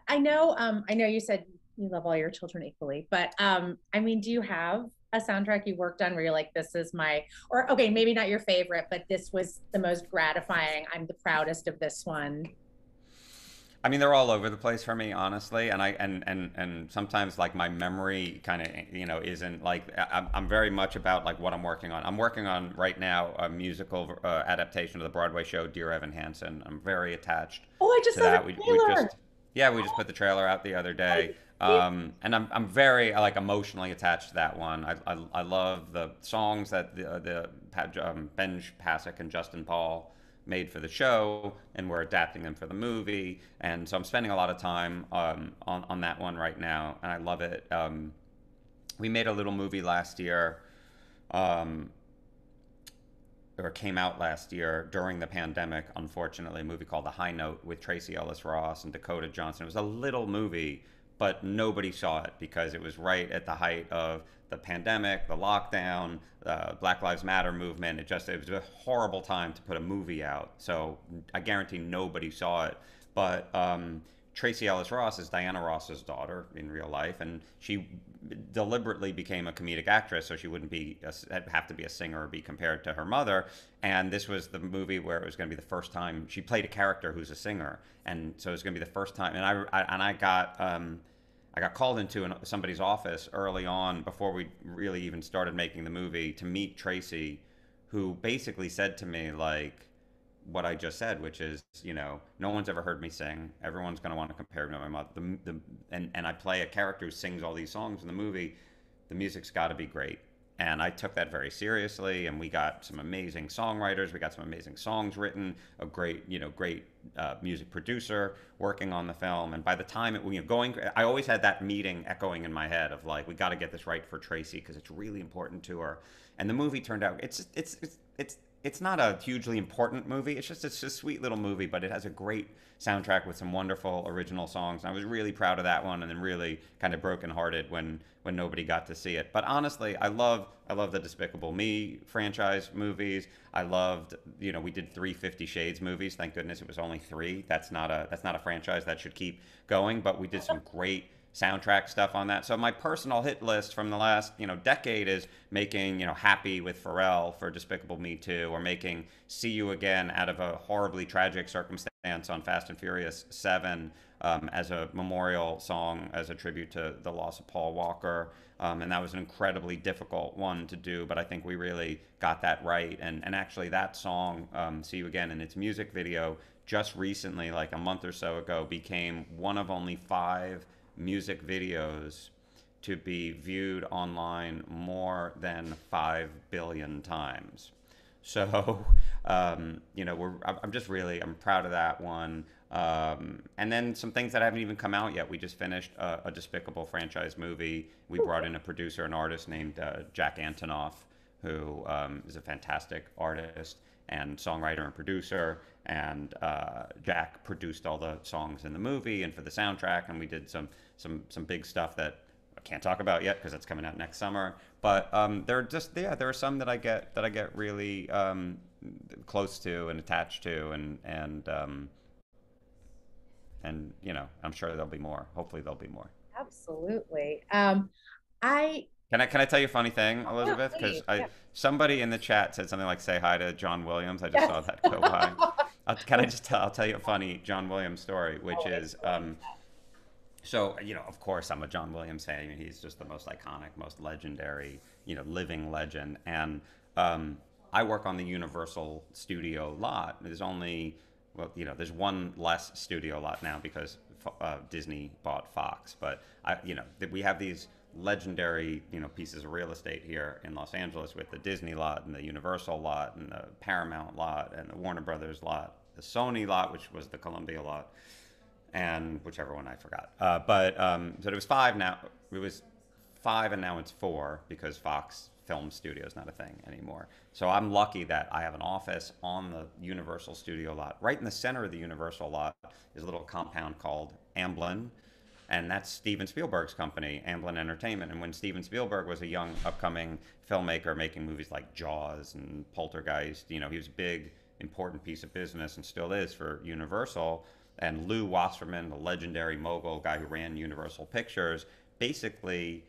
I know you said you love all your children equally, but I mean, do you have a soundtrack you worked on where you're like, this is or okay, maybe not your favorite, but this was the most gratifying, I'm the proudest of this one? I mean, they're all over the place for me, honestly, and sometimes like my memory kind of isn't like, I'm very much about like what I'm working on. I'm working on right now a musical adaptation of the Broadway show Dear Evan Hansen. I'm very attached. Oh, I just saw that. We just put the trailer out the other day, and I'm very like emotionally attached to that one. I love the songs that the Ben Pasek and Justin Paul made for the show, and we're adapting them for the movie, and so I'm spending a lot of time on that one right now, and I love it. We made a little movie last year, or came out last year during the pandemic, unfortunately, a movie called The High Note with Tracy Ellis Ross and Dakota Johnson. It was a little movie, but nobody saw it because it was right at the height of the pandemic, the lockdown, Black Lives Matter movement. It was a horrible time to put a movie out. So I guarantee nobody saw it. But Tracy Ellis Ross is Diana Ross's daughter in real life, and she deliberately became a comedic actress so she wouldn't have to be a singer or be compared to her mother. And this was the movie where it was going to be the first time she played a character who's a singer, and so it was going to be the first time. And I got called into somebody's office early on before we really even started making the movie to meet Tracy, who basically said to me like what I just said, which is, no one's ever heard me sing. Everyone's going to want to compare me to my mother. And I play a character who sings all these songs in the movie. The music's got to be great. And I took that very seriously, and we got some amazing songwriters. We got some amazing songs written, a great music producer working on the film. And by the time I always had that meeting echoing in my head of like, we got to get this right for Tracy because it's really important to her. And the movie turned out, it's not a hugely important movie. It's a sweet little movie, but it has a great soundtrack with some wonderful original songs. And I was really proud of that one, and then really kind of brokenhearted when nobody got to see it. But honestly, I love the Despicable Me franchise movies. I loved, we did 3 50 Shades movies. Thank goodness it was only 3. That's not a franchise that should keep going, but we did some great soundtrack stuff on that. So my personal hit list from the last, decade is making, Happy with Pharrell for Despicable Me 2, or making See You Again out of a horribly tragic circumstance on Fast and Furious 7 as a memorial song, as a tribute to the loss of Paul Walker. And that was an incredibly difficult one to do, but I think we really got that right. And actually that song, See You Again, in its music video, just recently, like a month or so ago, became one of only 5 music videos to be viewed online more than 5 billion times. So, I'm proud of that one. And then some things that haven't even come out yet. We just finished a Despicable franchise movie. We brought in a producer and artist named Jack Antonoff, who is a fantastic artist and songwriter and producer. And Jack produced all the songs in the movie and for the soundtrack. And we did some big stuff that I can't talk about yet because it's coming out next summer. But there are some that I get really close to and attached to, and I'm sure there'll be more. Hopefully there'll be more. Absolutely. Can I tell you a funny thing, Elizabeth? Because somebody in the chat said something like, "Say hi to John Williams." I just saw that go by. I'll tell you a funny John Williams story, which is So, of course, I'm a John Williams fan. I mean, he's just the most iconic, most legendary, living legend. And I work on the Universal Studio lot. There's only, well, there's one less studio lot now because Disney bought Fox. But we have these legendary, pieces of real estate here in Los Angeles with the Disney lot and the Universal lot and the Paramount lot and the Warner Brothers lot, the Sony lot, which was the Columbia lot, and whichever one I forgot. So it was five now. It was five, and now it's four because Fox Film Studio is not a thing anymore. So I'm lucky that I have an office on the Universal Studio lot. Right in the center of the Universal lot is a little compound called Amblin, and that's Steven Spielberg's company, Amblin Entertainment. And when Steven Spielberg was a young, upcoming filmmaker making movies like Jaws and Poltergeist, he was a big, important piece of business and still is for Universal. And Lou Wasserman, the legendary mogul guy who ran Universal Pictures, basically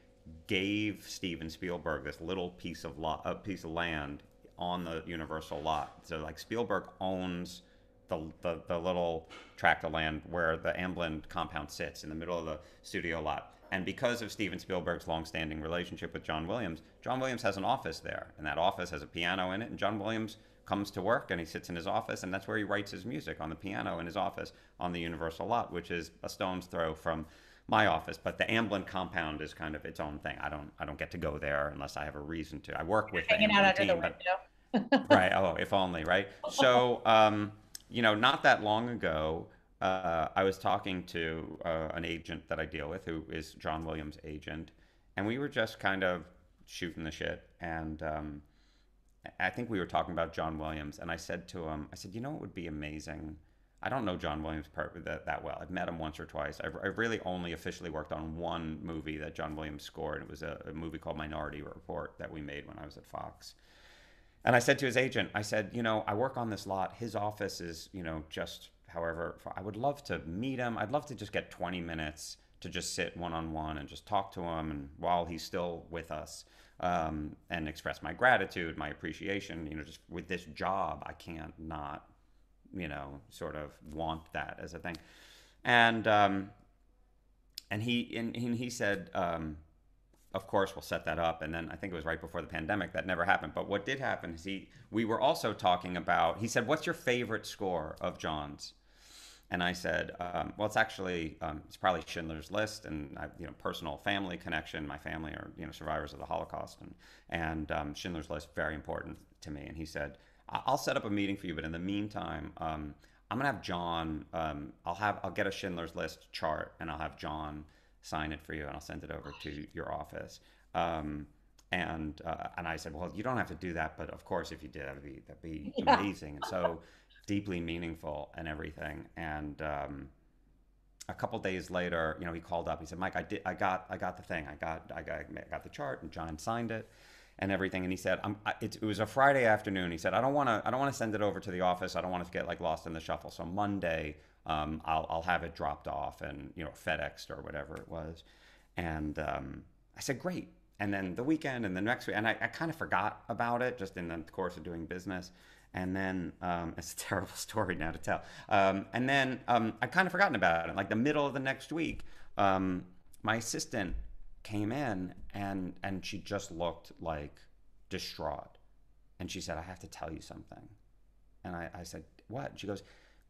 gave Steven Spielberg this little piece of land on the Universal lot. So like Spielberg owns the little tract of land where the Amblin compound sits in the middle of the studio lot. And because of Steven Spielberg's longstanding relationship with John Williams has an office there, and that office has a piano in it, and John Williams comes to work and he sits in his office, and that's where he writes his music, on the piano in his office on the Universal lot, which is a stone's throw from my office. But the Amblin compound is kind of its own thing. I don't get to go there unless I have a reason to. I work with the Amblin team, but right. Oh, if only, right? So, not that long ago, I was talking to an agent that I deal with, who is John Williams' agent, and we were just kind of shooting the shit, and I think we were talking about John Williams, and I said to him, what would be amazing? I don't know John Williams that well. I've met him once or twice. I've really only officially worked on one movie that John Williams scored. It was a movie called Minority Report that we made when I was at Fox. And I said to his agent, I said, I work on this lot. His office is, just however, I would love to meet him. I'd love to just get 20 minutes to just sit one-on-one and just talk to him, and while he's still with us, and express my gratitude, my appreciation. Just with this job, I can't not, sort of want that as a thing. And he said, of course, we'll set that up. And then I think it was right before the pandemic that never happened. But what did happen is we were also talking about. He said, "What's your favorite score of John's?" And I said, well, it's actually, it's probably Schindler's List, and personal family connection. My family are, survivors of the Holocaust, and Schindler's List, very important to me. And he said, I'll set up a meeting for you, but in the meantime, I'm gonna have John. I'll get a Schindler's List chart, and I'll have John sign it for you, and I'll send it over to your office. And I said, well, you don't have to do that, but of course, if you did, that'd be amazing. And so deeply meaningful and everything. And a couple days later, he called up. He said, Mike, I got the thing. I got the chart, and John signed it and everything. And he said, it was a Friday afternoon. He said, I don't want to send it over to the office. I don't want it to get lost in the shuffle. So Monday, I'll have it dropped off and FedExed or whatever it was. And I said, great. And then the weekend and the next week, and I kind of forgot about it just in the course of doing business. And then, it's a terrible story now to tell. And then I'd kind of forgotten about it. Like the middle of the next week, my assistant came in and she just looked like distraught. And she said, I have to tell you something. And I said, what? She goes,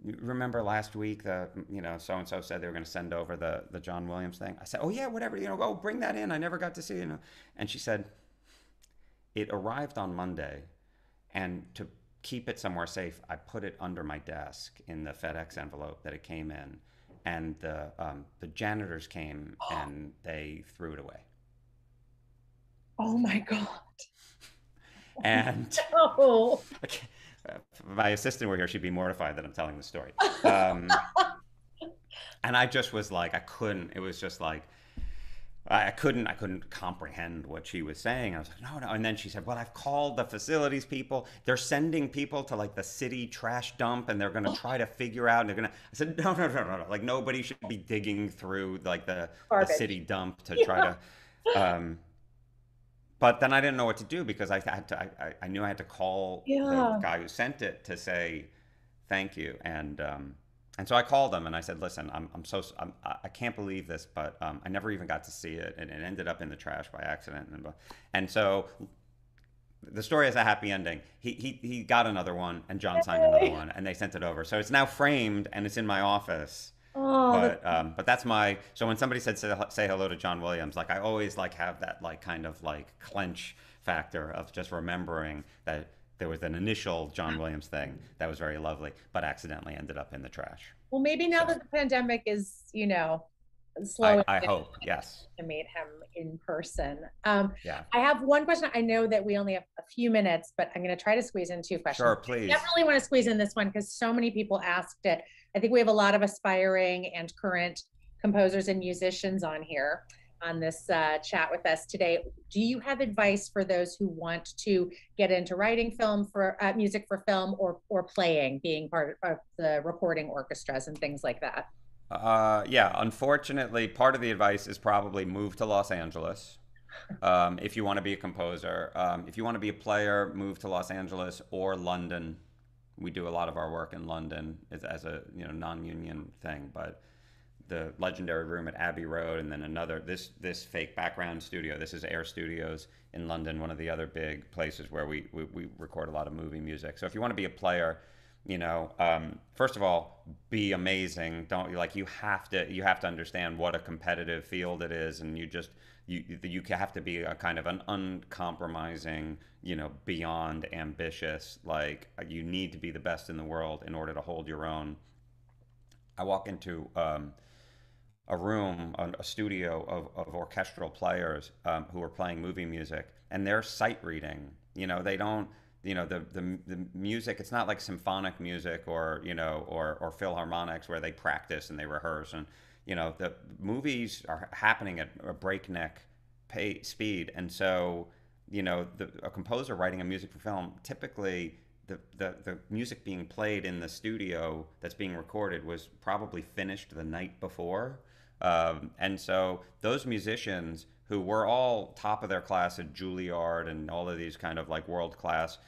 remember last week, so-and-so said they were going to send over the John Williams thing? I said, oh yeah, whatever, oh, bring that in. I never got to see, And she said, it arrived on Monday, and to keep it somewhere safe, I put it under my desk in the FedEx envelope that it came in, and the janitors came and they threw it away. Oh my God. And no. If my assistant were here, she'd be mortified that I'm telling the story. And I just was like, I couldn't. It was just like, I couldn't comprehend what she was saying. I was like, no. And then she said, well, I've called the facilities people. They're sending people to the city trash dump, and they're going to try to figure out. I said, no. Nobody should be digging through the city dump to try to. But then I didn't know what to do, because I knew I had to call the guy who sent it to say thank you. And And so I called them and I said, listen, I can't believe this, but I never even got to see it, and it ended up in the trash by accident. And so the story has a happy ending. He got another one, and John signed another one, and they sent it over. So it's now framed and it's in my office. Oh, But that's my, so when somebody said say hello to John Williams, like I always like have that like kind of like clench factor of just remembering that there was an initial John Williams thing that was very lovely, but accidentally ended up in the trash. well, maybe now So that the pandemic is, slowing I down, hope, yes. to meet him in person. Yeah. I have one question. I know that we only have a few minutes, but I'm going to try to squeeze in two questions. Sure, I please. definitely want to squeeze in this one because so many people asked it. I think we have a lot of aspiring and current composers and musicians on here on this chat with us today. Do you have advice for those who want to get into writing film for music for film, or playing, being part of the recording orchestras and things like that? Yeah, unfortunately, part of the advice is probably move to Los Angeles if you want to be a composer. If you want to be a player, move to Los Angeles or London. We do a lot of our work in London as a non-union thing, but the legendary room at Abbey Road, and then another this fake background studio. This is Air Studios in London, one of the other big places where we record a lot of movie music. So if you want to be a player, first of all, be amazing. Don't like you have to understand what a competitive field it is, and you have to be a kind of an uncompromising, beyond ambitious. Like you need to be the best in the world in order to hold your own. I walk into a room, a studio of orchestral players who are playing movie music, and they're sight reading. They don't. The music. It's not like symphonic music or or philharmonics where they practice and they rehearse. And the movies are happening at a breakneck speed, and so a composer writing a music for film typically. The music being played in the studio that's being recorded was probably finished the night before. And so those musicians who were all top of their class at Juilliard and all of these kind of like world-class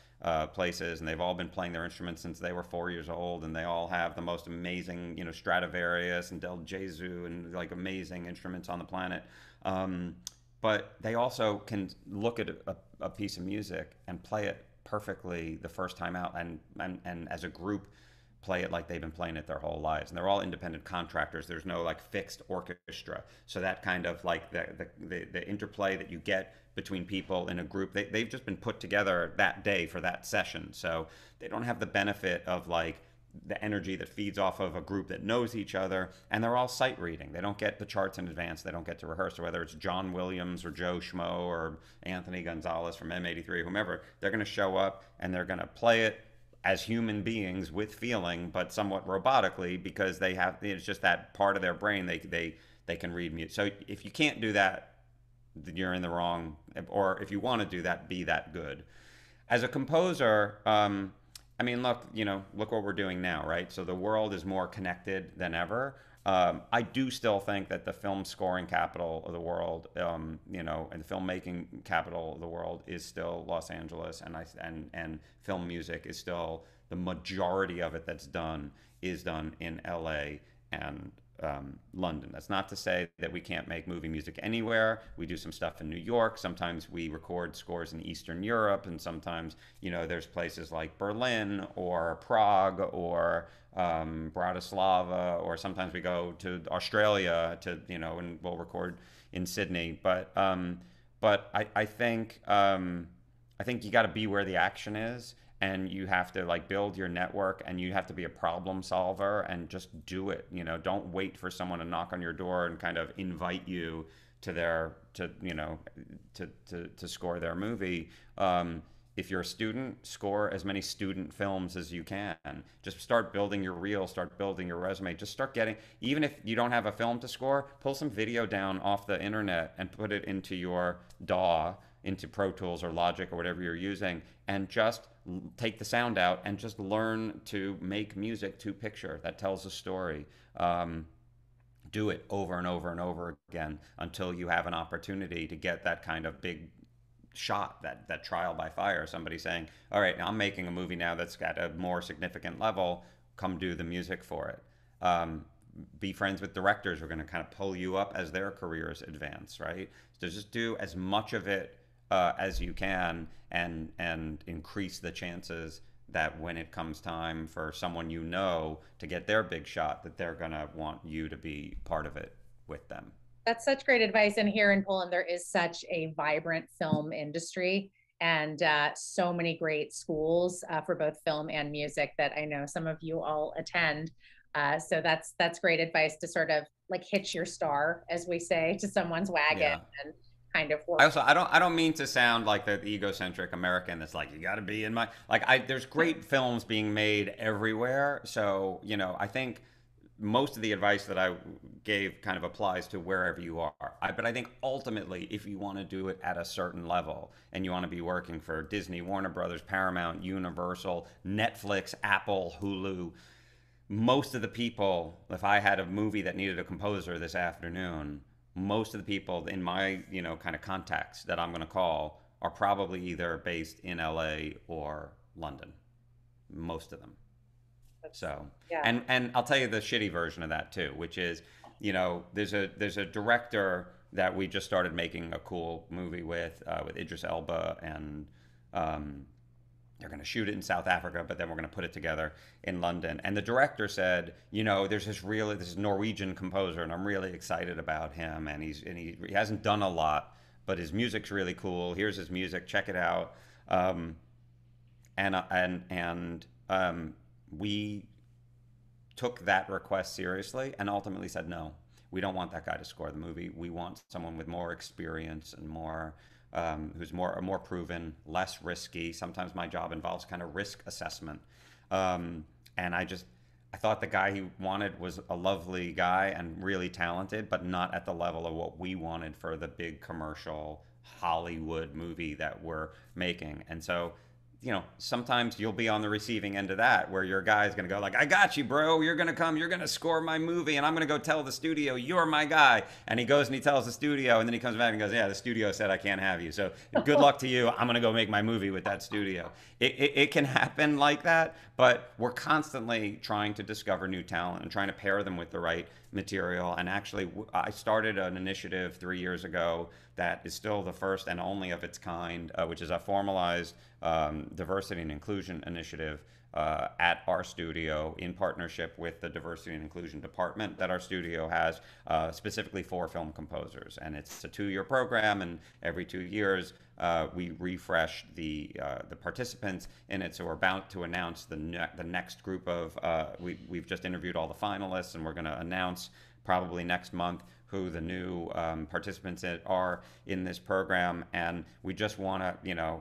places, and they've all been playing their instruments since they were 4 years old, and they all have the most amazing, Stradivarius and Del Gesù and like amazing instruments on the planet. But they also can look at a piece of music and play it perfectly the first time out, and as a group play it like they've been playing it their whole lives, and they're all independent contractors. There's no like fixed orchestra, so that kind of like the interplay that you get between people in a group, they've just been put together that day for that session, so they don't have the benefit of like the energy that feeds off of a group that knows each other, and they're all sight reading. They don't get the charts in advance. They don't get to rehearse. So whether it's John Williams or Joe Schmo or Anthony Gonzalez from M83, whomever, they're going to show up and they're going to play it as human beings with feeling, but somewhat robotically, because it's just that part of their brain they can read music. So if you can't do that, you're in the wrong. Or if you want to do that, be that good. As a composer, I mean, look what we're doing now, right? So the world is more connected than ever. I do still think that the film scoring capital of the world, and the filmmaking capital of the world is still Los Angeles, and film music is still the majority of it that's done is done in LA and London. That's not to say that we can't make movie music anywhere. We do some stuff in New York. Sometimes we record scores in Eastern Europe, and sometimes there's places like Berlin or Prague or Bratislava, or sometimes we go to Australia and we'll record in Sydney. But I think you got to be where the action is, and you have to like build your network, and you have to be a problem solver and just do it. Don't wait for someone to knock on your door and kind of invite you to score their movie. If you're a student, score as many student films as you can. Just start building your reel, start building your resume. Just start getting, even if you don't have a film to score, pull some video down off the internet and put it into your DAW, into Pro Tools or Logic or whatever you're using, and just take the sound out and just learn to make music to picture that tells a story. Do it over and over and over again until you have an opportunity to get that kind of big shot, that trial by fire, somebody saying, all right, now I'm making a movie now that's got a more significant level, come do the music for it. be friends with directors who are going to kind of pull you up as their careers advance, right? So just do as much of it as you can, and increase the chances that when it comes time for someone you know to get their big shot, that they're going to want you to be part of it with them. That's such great advice. And here in Poland, there is such a vibrant film industry, and so many great schools for both film and music that I know some of you all attend. So that's great advice to sort of like hitch your star, as we say, to someone's wagon, Yeah. and kind of work. I also I don't mean to sound like the egocentric American that's like, you got to be in my, like, I there's great films being made everywhere. So, I think most of the advice that I gave kind of applies to wherever you are. But I think ultimately, if you want to do it at a certain level and you want to be working for Disney, Warner Brothers, Paramount, Universal, Netflix, Apple, Hulu, most of the people, if I had a movie that needed a composer this afternoon, most of the people in my, kind of contacts that I'm going to call are probably either based in LA or London. Most of them. So, Yeah. and I'll tell you the shitty version of that too, which is, there's a director that we just started making a cool movie with Idris Elba, and they're going to shoot it in South Africa, but then we're going to put it together in London. And the director said, there's this Norwegian composer, and I'm really excited about him, and he hasn't done a lot, but his music's really cool. Here's his music, check it out. We took that request seriously and ultimately said, no, we don't want that guy to score the movie. We want someone with more experience and more, who's more proven, less risky. Sometimes my job involves kind of risk assessment. And I thought the guy he wanted was a lovely guy and really talented, but not at the level of what we wanted for the big commercial Hollywood movie that we're making. And so, sometimes you'll be on the receiving end of that, where your guy's going to go like, I got you, bro. You're going to come, you're going to score my movie, and I'm going to go tell the studio, you're my guy. And he goes and he tells the studio, and then he comes back and goes, yeah, the studio said I can't have you. So good luck to you. I'm going to go make my movie with that studio. It can happen like that, but we're constantly trying to discover new talent and trying to pair them with the right material. And actually, I started an initiative 3 years ago that is still the first and only of its kind, which is a formalized diversity and inclusion initiative at our studio, in partnership with the diversity and inclusion department that our studio has, specifically for film composers. And it's a 2-year program, and every 2 years we refresh the participants in it. So we're about to announce the next group of, we've just interviewed all the finalists, and we're going to announce probably next month who the new participants are in this program. And we just want to,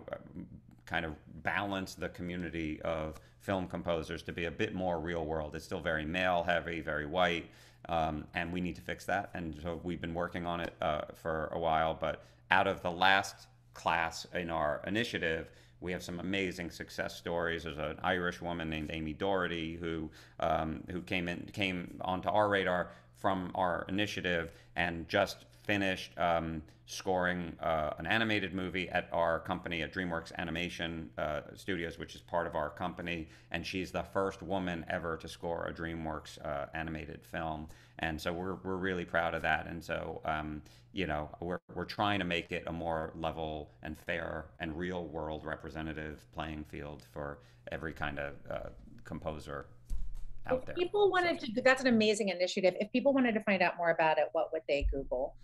kind of balance the community of film composers to be a bit more real world. It's still very male heavy, very white, and we need to fix that. And so we've been working on it for a while. But out of the last class in our initiative, we have some amazing success stories. There's an Irish woman named Amy Doherty who came onto our radar from our initiative and just finished scoring an animated movie at our company at DreamWorks Animation Studios, which is part of our company. And she's the first woman ever to score a DreamWorks animated film. And so we're really proud of that. And so, we're trying to make it a more level and fair and real world representative playing field for every kind of composer out there. People wanted to, that's an amazing initiative. If people wanted to find out more about it, what would they Google?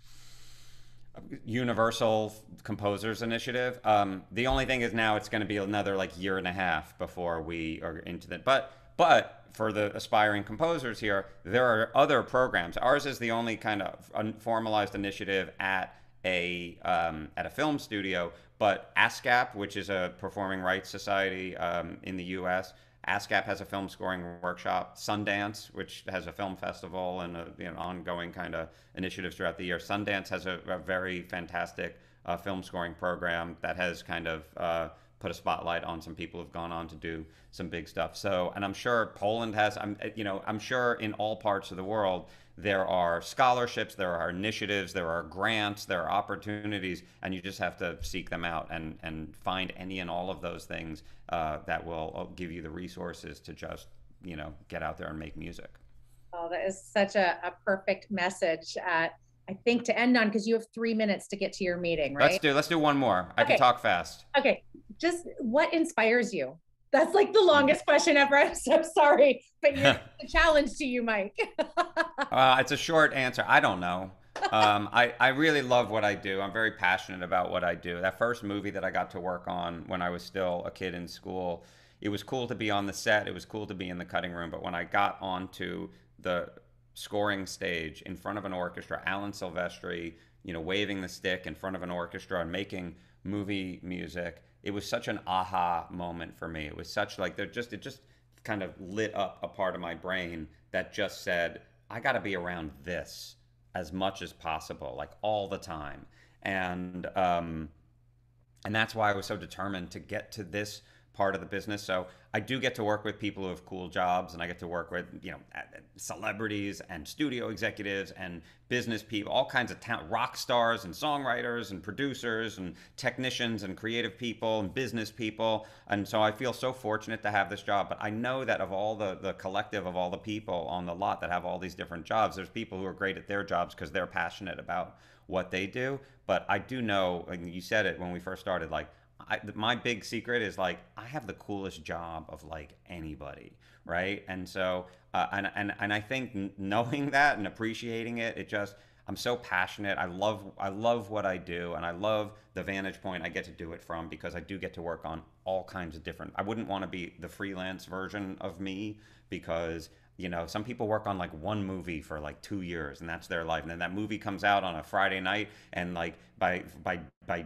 Universal Composers Initiative. The only thing is now it's going to be another like year and a half before we are into that. But for the aspiring composers here, there are other programs. Ours is the only kind of formalized initiative at a film studio. But ASCAP, which is a performing rights society in the U.S., ASCAP has a film scoring workshop. Sundance, which has a film festival and ongoing kind of initiatives throughout the year. Sundance has a very fantastic film scoring program that has kind of put a spotlight on some people who've gone on to do some big stuff. So, and I'm sure Poland has, I'm sure in all parts of the world, there are scholarships, there are initiatives, there are grants, there are opportunities, and you just have to seek them out and find any and all of those things that will give you the resources to just, get out there and make music. Oh, that is such a perfect message. I think to end on, because you have 3 minutes to get to your meeting, right? Let's do one more. I can Okay. talk fast. Okay. Just what inspires you? That's like the longest question ever. I'm so sorry, but you're a challenge to you, Mike. It's a short answer. I don't know. I really love what I do. I'm very passionate about what I do. That first movie that I got to work on when I was still a kid in school, it was cool to be on the set. It was cool to be in the cutting room. But when I got onto the scoring stage in front of an orchestra, Alan Silvestri, waving the stick in front of an orchestra and making movie music, it was such an aha moment for me. It was such like it just kind of lit up a part of my brain that just said, I got to be around this as much as possible, like all the time. And that's why I was so determined to get to this part of the business. So I do get to work with people who have cool jobs, and I get to work with celebrities and studio executives and business people, all kinds of talent, rock stars and songwriters and producers and technicians and creative people and business people. And so I feel so fortunate to have this job. But I know that of all the collective of all the people on the lot that have all these different jobs, there's people who are great at their jobs because they're passionate about what they do. But I do know, and you said it when we first started, like, my big secret is like I have the coolest job of like anybody, right? And so and I think knowing that and appreciating it, I'm so passionate. I love what I do, and I love the vantage point I get to do it from, because I do get to work on all kinds of different. I wouldn't want to be the freelance version of me, because some people work on like one movie for like 2 years and that's their life. And then that movie comes out on a Friday night, and like by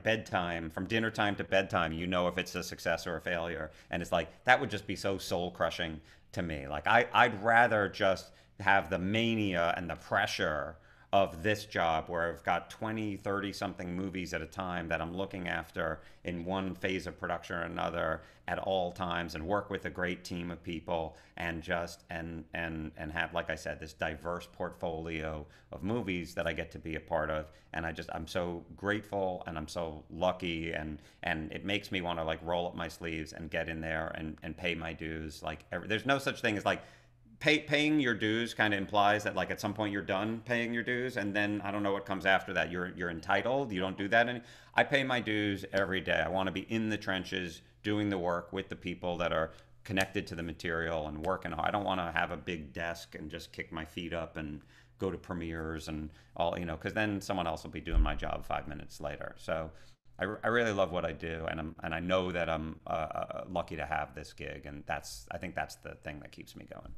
bedtime, from dinner time to bedtime, if it's a success or a failure. And it's like, that would just be so soul crushing to me. Like I'd rather just have the mania and the pressure of this job where I've got 20, 30 something movies at a time that I'm looking after in one phase of production or another at all times, and work with a great team of people, and just and have, like I said, this diverse portfolio of movies that I get to be a part of. And I'm so grateful, and I'm so lucky, and it makes me want to like roll up my sleeves and get in there and pay my dues. Like there's no such thing as like paying your dues. Kind of implies that like at some point you're done paying your dues, and then I don't know what comes after that. You're entitled. You don't do that I pay my dues every day. I want to be in the trenches doing the work with the people that are connected to the material and working hard. I don't want to have a big desk and just kick my feet up and go to premieres and all, because then someone else will be doing my job 5 minutes later. So I really love what I do, and I know that I'm lucky to have this gig, and I think that's the thing that keeps me going.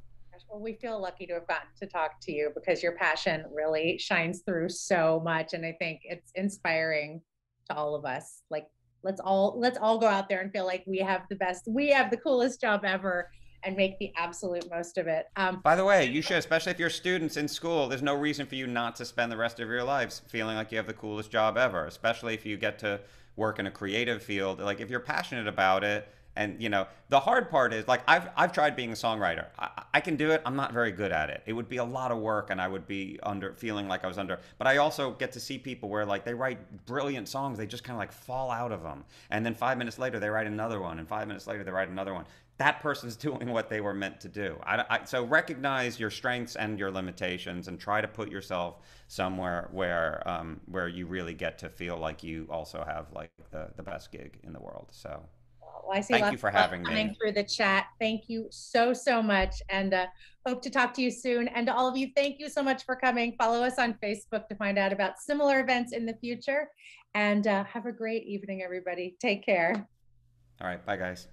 Well, we feel lucky to have gotten to talk to you, because your passion really shines through so much. And I think it's inspiring to all of us. Like, let's all go out there and feel like we have the coolest job ever, and make the absolute most of it. By the way, you should, especially if you're students in school, there's no reason for you not to spend the rest of your lives feeling like you have the coolest job ever, especially if you get to work in a creative field. Like, if you're passionate about it. And the hard part is, like, I've tried being a songwriter. I can do it. I'm not very good at it. It would be a lot of work, and I would be feeling like I was under. But I also get to see people where like they write brilliant songs, they just kind of like fall out of them, and then 5 minutes later they write another one, and 5 minutes later they write another one. That person's doing what they were meant to do. So recognize your strengths and your limitations, and try to put yourself somewhere where you really get to feel like you also have like the best gig in the world. So. Well, I see Thank you for having me. Coming through the chat. Thank you so much, and hope to talk to you soon. And to all of you, thank you so much for coming. Follow us on Facebook to find out about similar events in the future. And have a great evening, everybody. Take care. All right. Bye, guys.